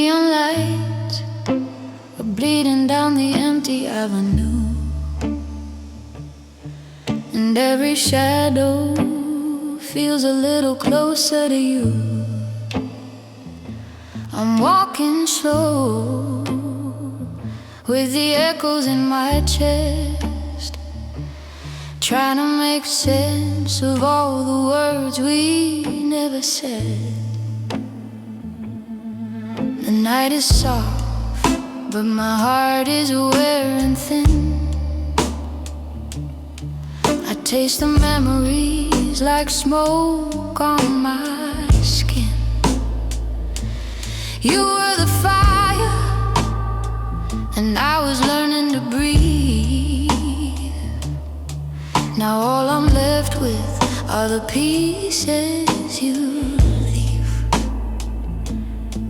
Neon lights are bleeding down the empty avenue, and every shadow feels a little closer to you. I'm walking slow with the echoes in my chest, trying to make sense of all the words we never said. The night is soft, but my heart is wearing thin. I taste the memories like smoke on my skin. You were the fire, and I was learning to breathe. Now all I'm left with are the pieces you leave.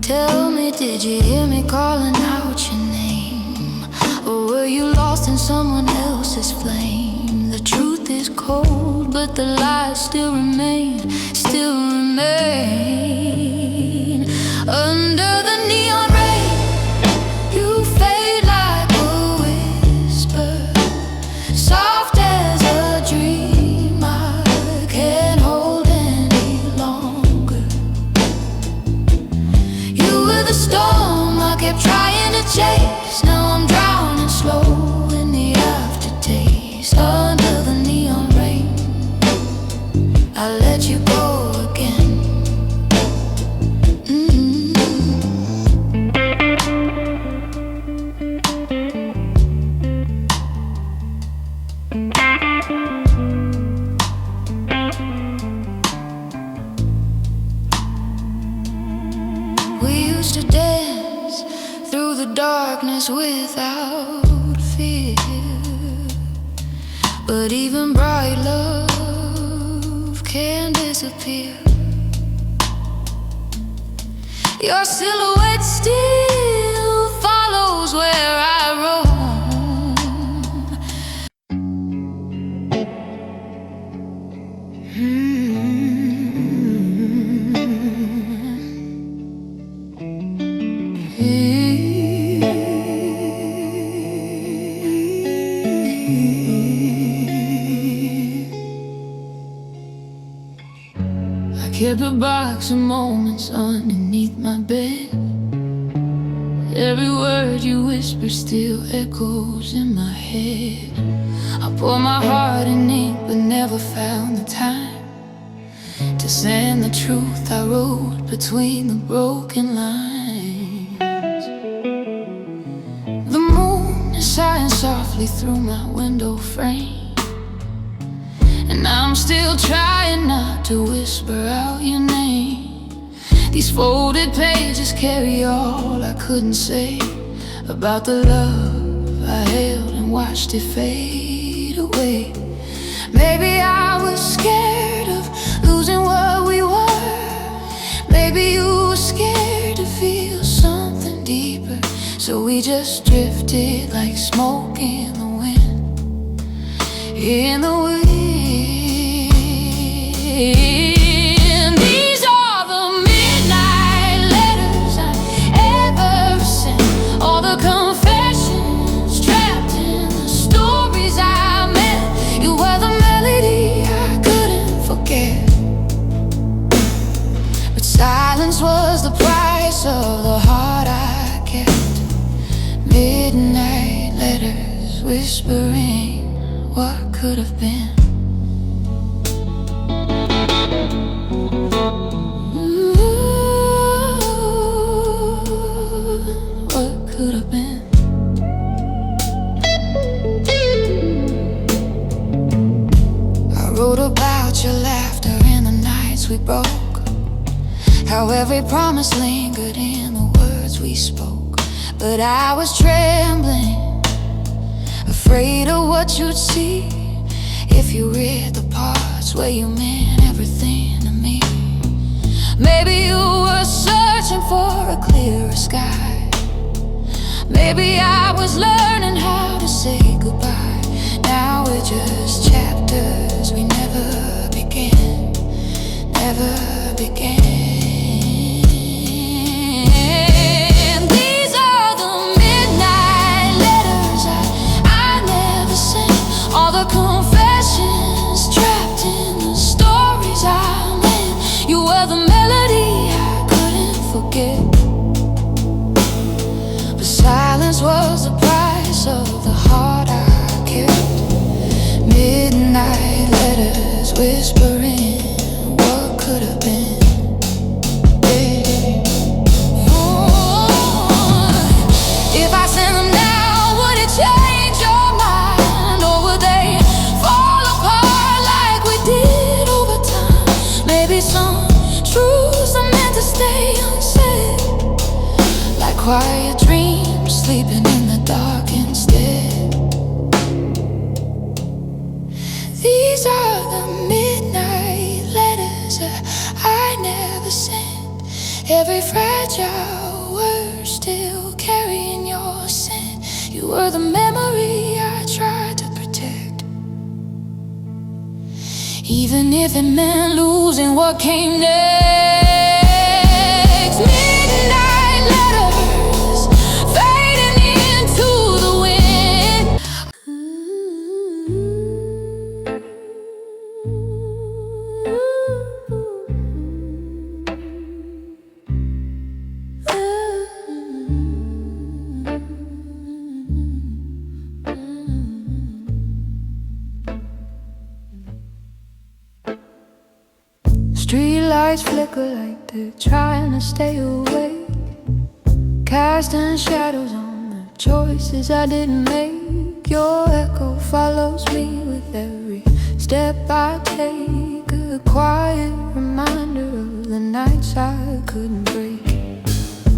Tell me, did you hear me calling out your name? Or were you lost in someone else's flame? The truth is cold, but the lies still remain, still remain. Under the neon rain, you fade like a whisper, soft as a dream I can't hold any longer. You were the storm I kept trying to chase. Now I'm drowning slow in the aftertaste. Under the neon rain, I let you go again. We used to dance through the darkness without fear, but even bright love can disappear. Your silhouette still follows where I roam. I kept a box of moments underneath my bed. Every word you whisper still echoes in my head. I poured my heart in ink but never found the time to send the truth I wrote between the broken lines. The moon is sighing softly through my window frame, and I'm still trying not to whisper out your name. These folded pages carry all I couldn't say about the love I held and watched it fade away. Maybe I was scared of losing what we were. Maybe you were scared to feel something deeper. So we just drifted like smoke in the wind, in the wind. These are the midnight letters I ever sent, all the confessions trapped in the stories I meant. You were the melody I couldn't forget, but silence was the price of the heart I kept. Midnight letters whispering what could have been. What could have been. I wrote about your laughter and the nights we broke, how every promise lingered in the words we spoke. But I was trembling, afraid of what you'd see if you read the parts where you meant everything to me. Maybe you were searching for a clearer sky. Maybe I was learning how to say goodbye. Now we're just chapters we never began, never began. quiet dreams, sleeping in the dark instead. These are the midnight letters that I never sent. Every fragile word still carrying your scent. You were the memory I tried to protect, even if it meant losing what came next. Midnight letters fading into the wind. Streetlights flicker like they're trying to stay awake, casting shadows on the choices I didn't make. Your echo follows me with every step I take, a quiet reminder of the nights I couldn't break.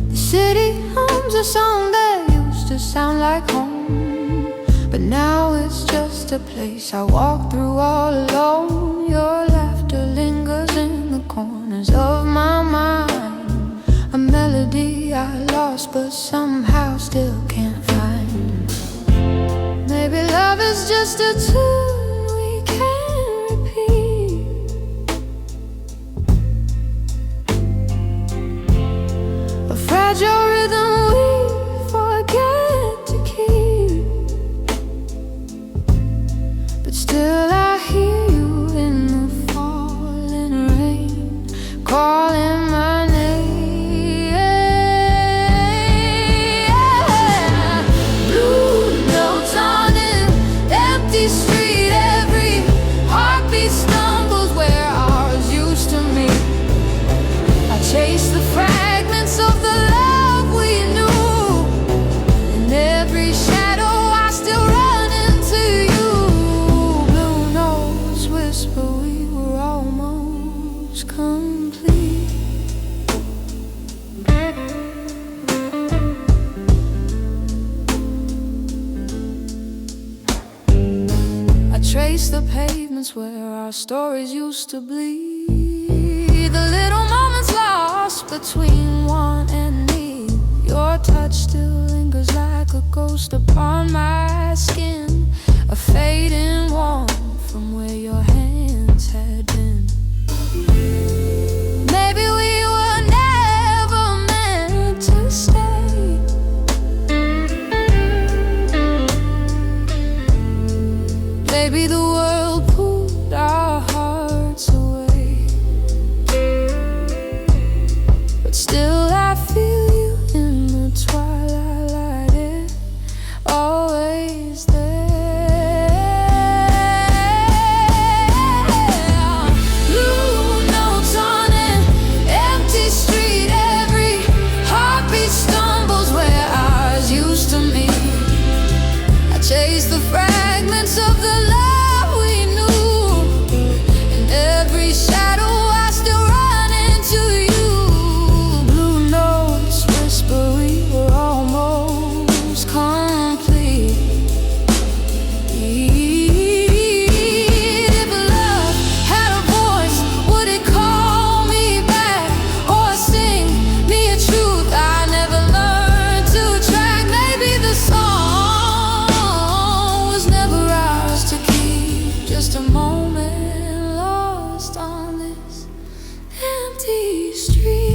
The city hums a song that used to sound like home, but now it's just a place I walk through all alone. Your laughter lingers in the corners of my mind, a melody I lost but somehow still can't find. Maybe love is just a tune we can't repeat, a fragile rhythm we forget to keep. But still I hear you in the falling rain, calling my name. Blue notes on an empty street, every heartbeat stumbles where ours used to meet. I chase the fragments of the love we knew, in every shadow I still run into you. Blue notes whisper we were almost complete. I trace the pavements where our stories used to bleed, the little moments lost between want and need. Your touch still lingers like a ghost upon my skin, a fading warmth from where your hands had been. Maybe we were never meant to stay. Maybe the world pulled our hearts away, but still I feel you in the twilight air, always there. Blue notes on an empty street, every heartbeat stumbles where ours used to meet. I chase the fragments of the love we knew, in every shadow I still run into you. Blue notes whisper we were almost complete. If love had a voice, would it call me back or sing me a truth I never learned to track? Maybe the song was never ours to keep, just a moment lost on this empty street.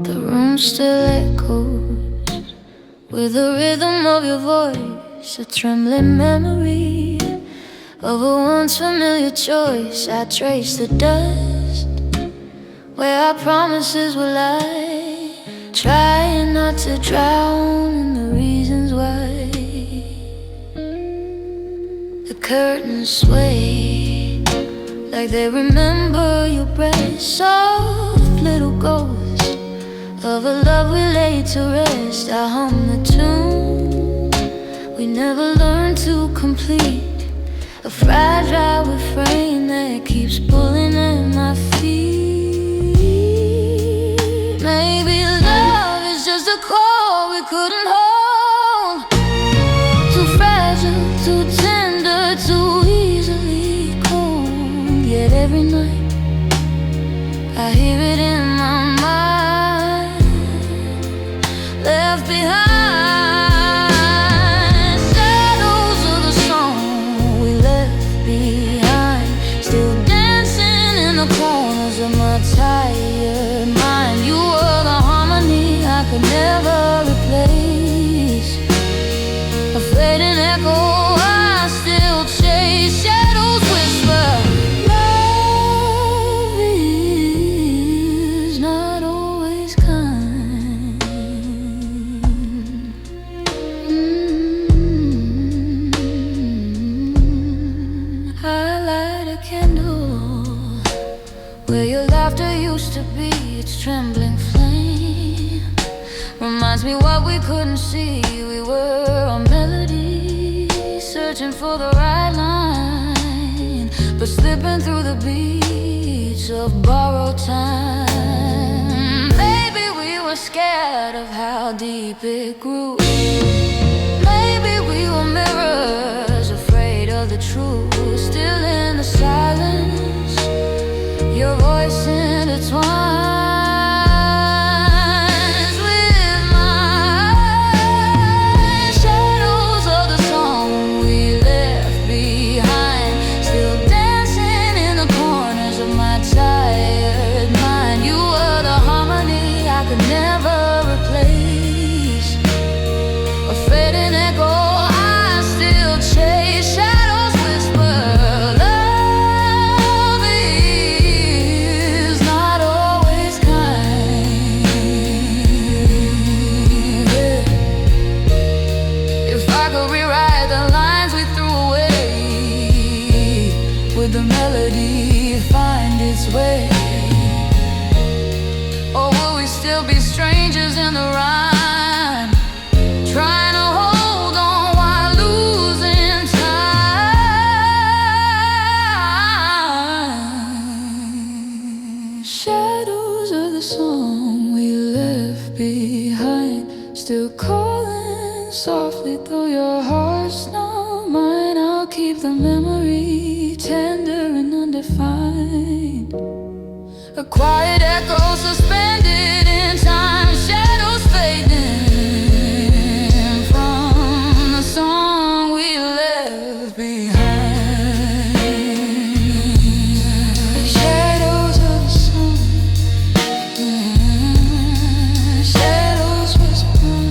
The room still echoes with the rhythm of your voice, a trembling memory of a once familiar choice. I trace the dust where our promises were lie, trying not to drown in the reasons why. The curtains sway like they remember your breath. Soft little ghosts of a love we laid to rest. I hum the tune we never learned to complete, a fragile refrain that keeps pulling at my feet. Maybe love is just a core we couldn't hold, too fragile, too tender, too easily cold. Yet every night I hear it in my mind, left behind. Tired mind, you were the harmony I could never replace, a fading echo I still chase. Shadows whisper, love is not always kind. I light a candle where your laughter used to be, its trembling flame reminds me what we couldn't see. We were a melody, searching for the right line, but slipping through the beats of borrowed time. Maybe we were scared of how deep it grew. Maybe we were mirrors, afraid of the truth. Still in the silence, your voice intertwines with mine. Shadows of the song we left behind, still dancing in the corners of my tired mind. You were the harmony I could never replace, a fading echo I still chase. Shadows whisper, would the melody find its way, or will we still be strangers in the rhyme, trying to hold on while losing time? Shadows of the song we left behind, still calling softly through your heart's not mine. I'll keep the memory tender and undefined, a quiet echo suspended in time. Shadows fading from the song we left behind. Shadows of the song, shadows whispering.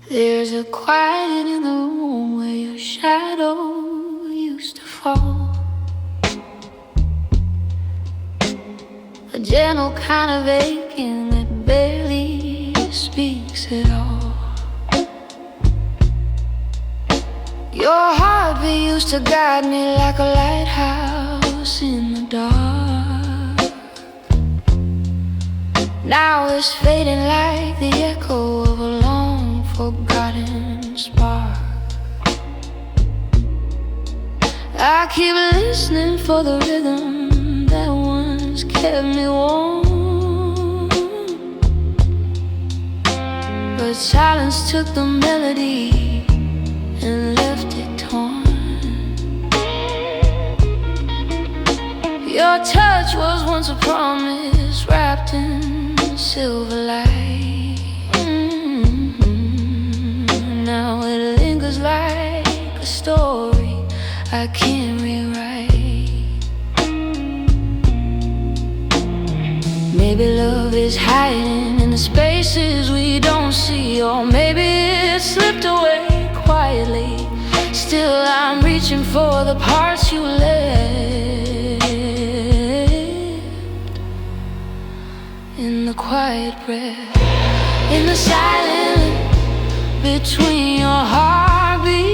There's a quiet in the room where your shadow used to fall, a gentle kind of aching that barely speaks at all. Your heartbeat used to guide me like a lighthouse in the dark. Now it's fading like the echo of a long forgotten spark. I keep listening for the rhythm that once kept me warm, but silence took the melody and left it torn. Your touch was once a promise wrapped in silver light. Now it lingers like a story I can't rewrite. is hiding in the spaces we don't see. Or maybe it slipped away quietly. Still I'm reaching for the parts you left in the quiet breath, in the silence between your heartbeats.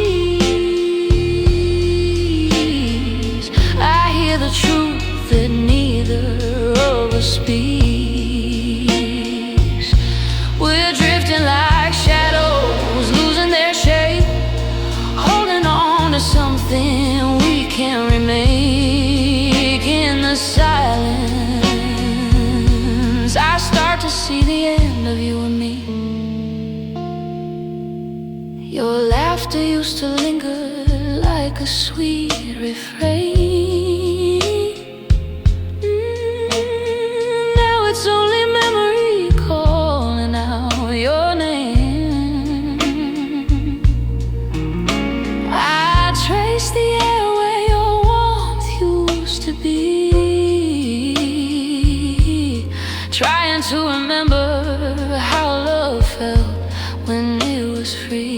I hear the truth that neither of us speaks. We're drifting like shadows, losing their shape, holding on to something we can't remake. In the silence, I start to see the end of you and me. Your laughter used to linger like a sweet refrain. Now it's only memory calling out your name. I trace the air where your warmth used to be, trying to remember how love felt when it was free.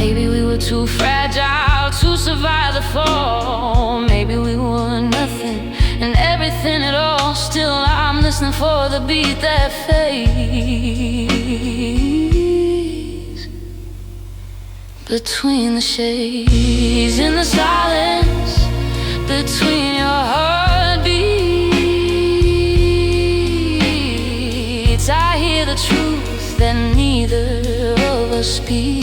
Maybe we were too fragile to survive the fall. Maybe we were nothing and everything at all. Still I'm listening for the beat that fades between the shades, in the silence between your heartbeats. I hear the truth that neither of us speaks.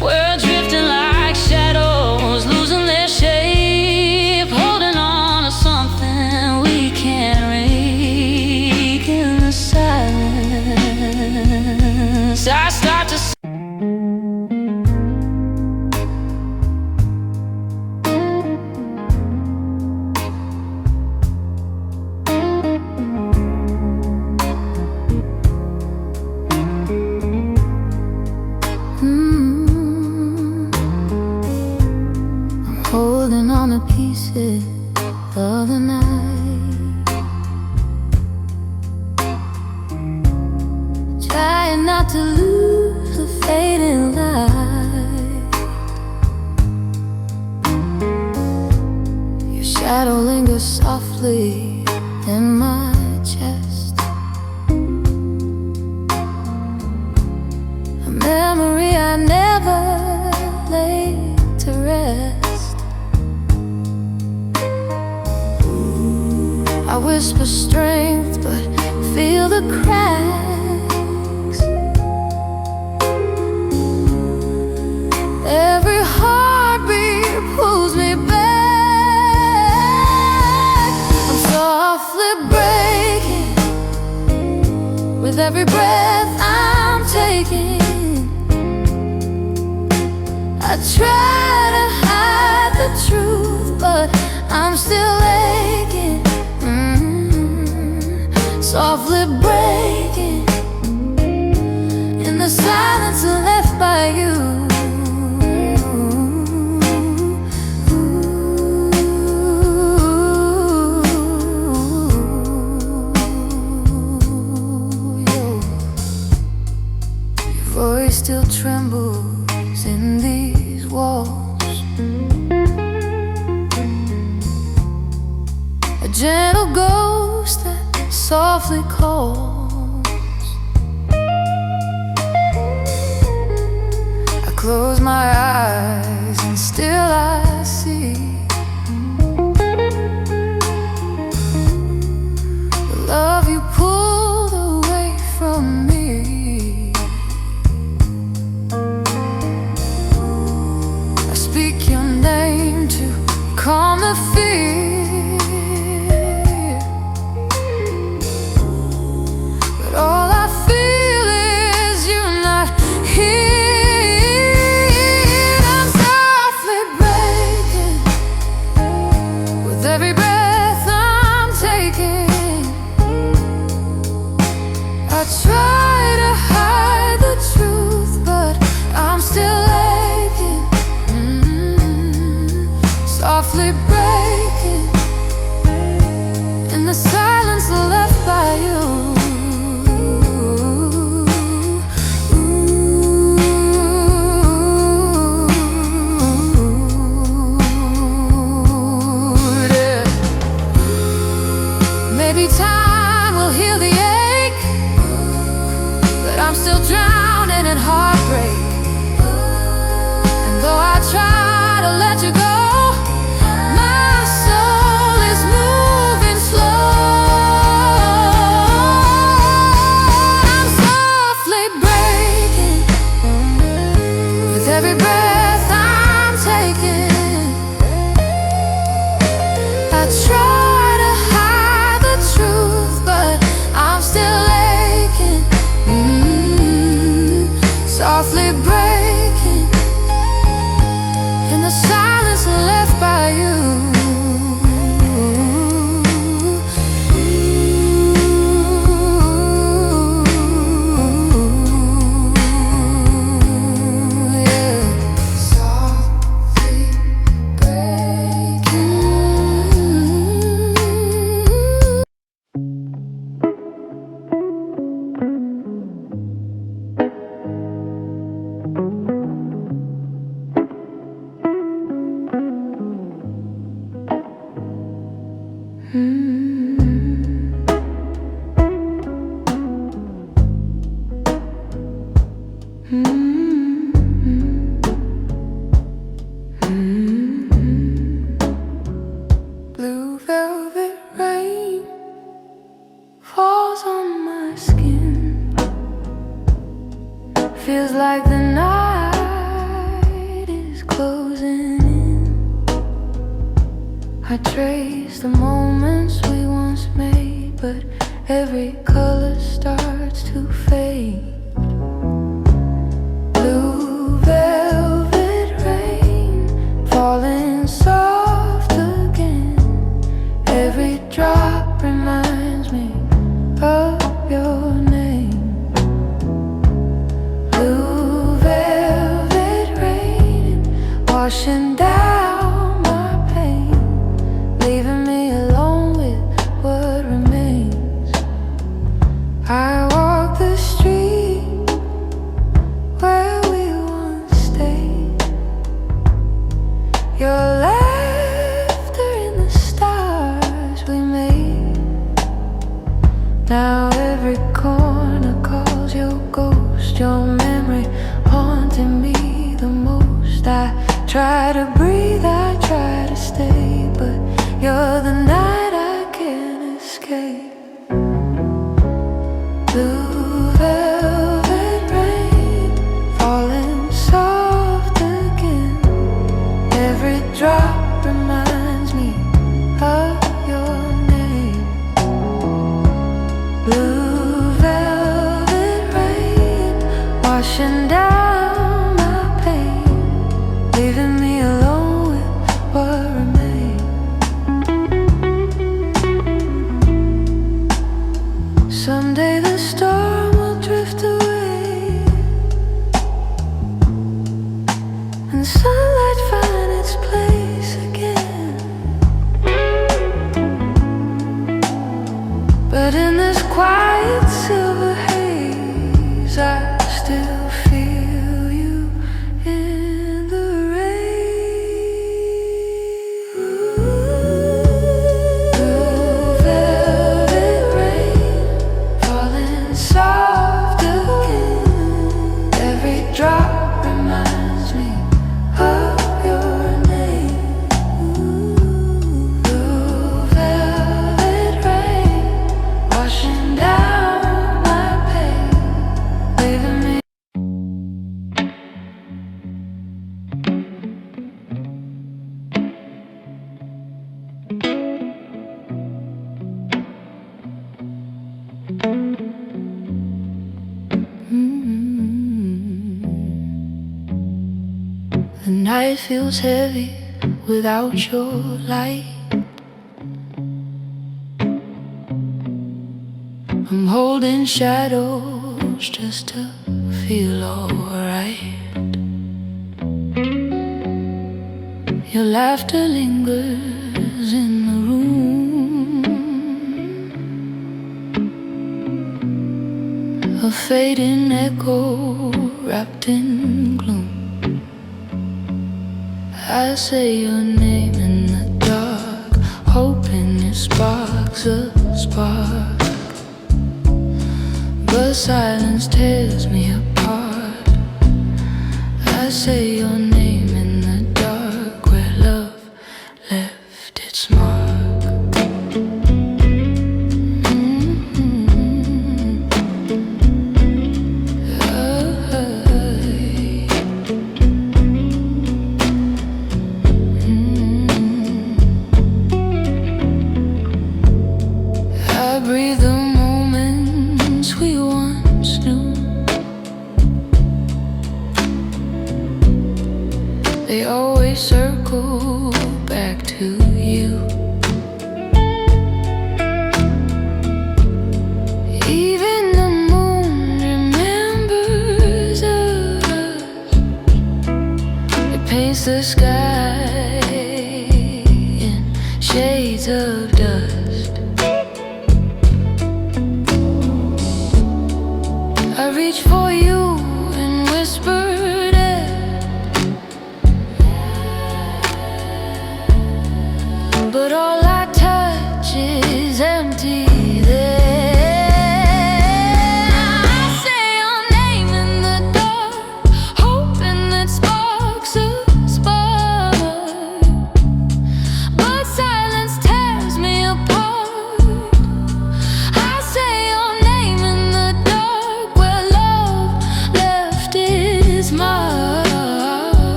We're drifting like shadows, losing their shape, holding on to something we can't rake. In the silence, I start to holding on to pieces of the night, trying not to lose the fading light. Your shadow lingers softly in my chest, a memory I never laid to rest. I whisper strength, but feel the cracks. Every heartbeat pulls me back. I'm softly breaking with every breath I'm taking. I try to hide the truth, but I'm still aching. Softly breaking in the silence left by you. Your voice still trembles in these walls, a gentle ghost that softly calls. I close my eyes and still I see the love you pulled away from me. I speak your name to calm the fear, all I feel is you're not here. I'm softly breaking with every breath I'm taking. I try to hide the truth, but I'm still aching. Softly breaking maybe time will heal the ache, but I'm still drowning in heartbreak. And though I try to let you go, my soul is moving slow. I'm softly breaking with every breath I'm taking. I try to hide the truth, but I'm still aching. Softly breaking in the silence left by you. Yeah. Softly breaking. Blue velvet rain falls on my skin. Feels like the night is closing in. I trace the moments we once made, but every color starts to fade. Blue velvet rain falling soft again. Every drop reminds me of your name. Blue velvet rain washing down my pain, leaving me alone with what remains. I walk the street where we once stayed. Your laughter in the stars we made. Now every corner calls your ghost, your memory haunting me the most. I try to breathe, I try to stay, but you're the night I can't escape. Blue velvet rain falling soft again. Every drop reminds me of your name. Blue velvet rain washing down my pain, leaving me alone with what remains. Someday the storm will drift away and sunlight find its place again. But in this quiet silver haze, I still feel you in the rain. Blue velvet rain falling soft again. Every drop reminds me of your name. Blue velvet rain washing down my pain, leaving me. The night feels heavy without your light. I'm holding shadows just to feel alright. Your laughter lingers in the room, a fading echo wrapped in gloom. I say your name in the dark, hoping it sparks a spark. silence tears me apart. I say your name in the dark, where love left its mark. I breathe the moments we once knew. They always circle back to you. Even the moon remembers us. It paints the sky in shades of dust. I reach for you and whispered it, but all